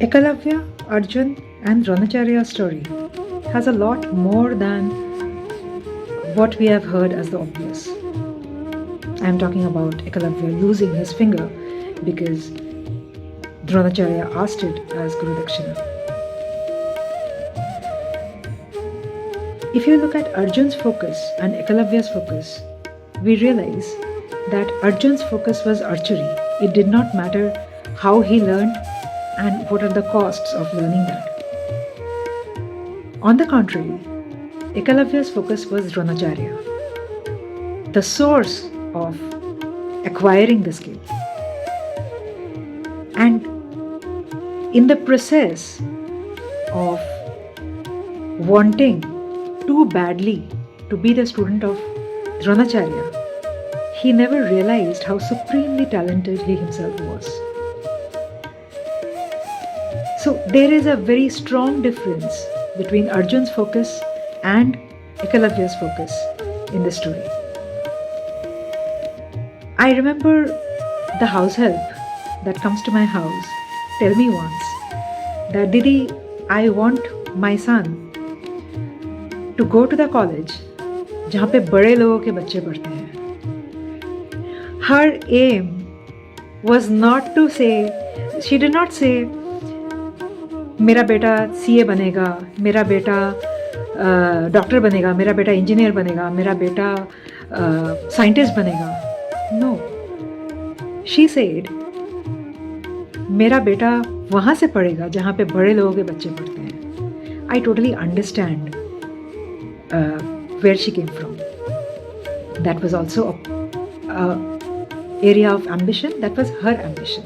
Ekalavya, Arjun and Dronacharya's story has a lot more than what we have heard as the obvious. I am talking about Ekalavya losing his finger because Dronacharya asked it as Guru Dakshina. If you look at Arjun's focus and Ekalavya's focus, we realize that Arjun's focus was archery. It did not matter how he learned and what are the costs of learning that. On the contrary, Ekalavya's focus was Dronacharya, the source of acquiring the skill. And in the process of wanting too badly to be the student of Dronacharya, he never realized how supremely talented he himself was. So there is a very strong difference between Arjun's focus and Ekalavya's focus in this story. I remember the house help that comes to my house tell me once that Didi, I want my son to go to the college जहाँ पे बड़े लोगों के बच्चे पढ़ते हैं. Her aim was not to say, she did not say, मेरा बेटा CA बनेगा, मेरा बेटा डॉक्टर बनेगा, मेरा बेटा इंजीनियर बनेगा, मेरा बेटा साइंटिस्ट बनेगा. No. She said, मेरा बेटा वहाँ से पढ़ेगा जहाँ पे बड़े लोगों के बच्चे पढ़ते हैं. I totally understand where she came from. That was also a area of ambition. That was her ambition.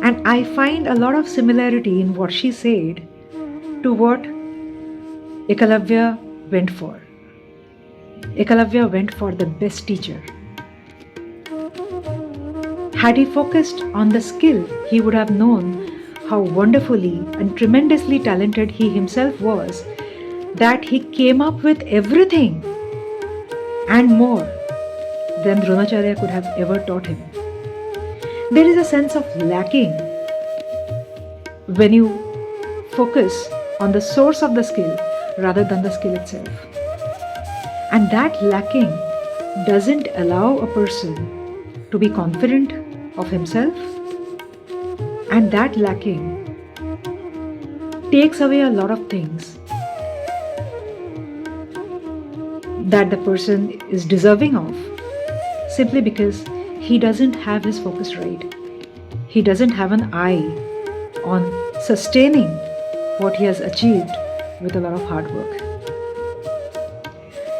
And I find a lot of similarity in what she said to what Ekalavya went for. Ekalavya went for the best teacher. Had he focused on the skill, he would have known how wonderfully and tremendously talented he himself was, that he came up with everything and more than Dronacharya could have ever taught him. There is a sense of lacking when you focus on the source of the skill rather than the skill itself. And that lacking doesn't allow a person to be confident of himself, and that lacking takes away a lot of things that the person is deserving of, simply because he doesn't have his focus right. He doesn't have an eye on sustaining what he has achieved with a lot of hard work.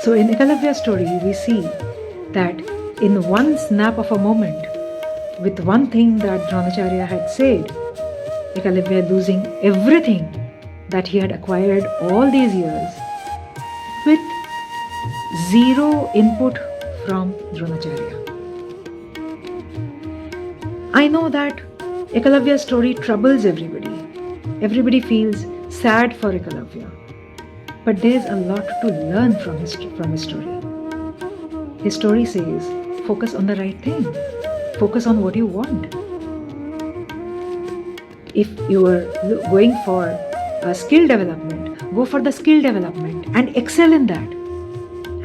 So in Ekalavya's story, we see that in one snap of a moment, with one thing that Dronacharya had said, Ekalavya losing everything that he had acquired all these years with zero input from Dronacharya. I know that Ekalavya's story troubles everybody. Everybody feels sad for Ekalavya. But there's a lot to learn from his story. His story says, focus on the right thing. Focus on what you want. If you are going for a skill development, go for the skill development and excel in that.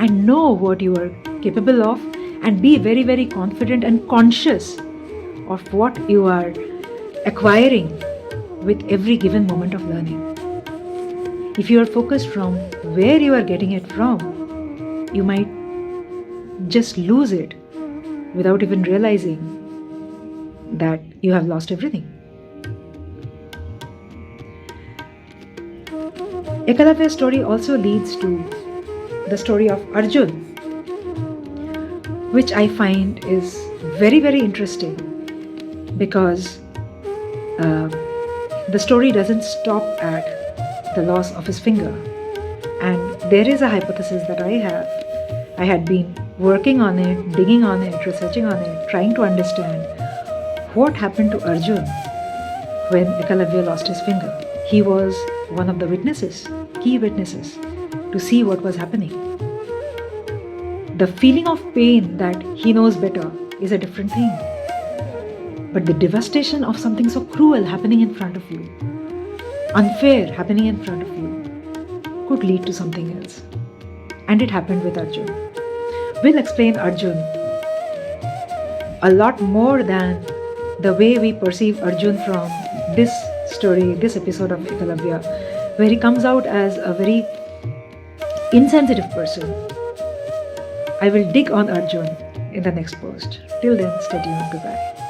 And know what you are capable of and be very, very confident and conscious of what you are acquiring with every given moment of learning. If you are focused from where you are getting it from, you might just lose it without even realizing that you have lost everything. Ekalavya's story also leads to the story of Arjun, which I find is very, very interesting because the story doesn't stop at the loss of his finger. And there is a hypothesis that I have. I had been working on it, digging on it, researching on it, trying to understand what happened to Arjun when Ekalavya lost his finger. He was one of the witnesses, key witnesses, to see what was happening. The feeling of pain that he knows better is a different thing. But the devastation of something so cruel happening in front of you, unfair happening in front of you, could lead to something else. And it happened with Arjun. We'll explain Arjun a lot more than the way we perceive Arjun from this story, this episode of Ekalavya, where he comes out as a very insensitive person. I will dig on Arjun in the next post. Till then, stay tuned. Goodbye.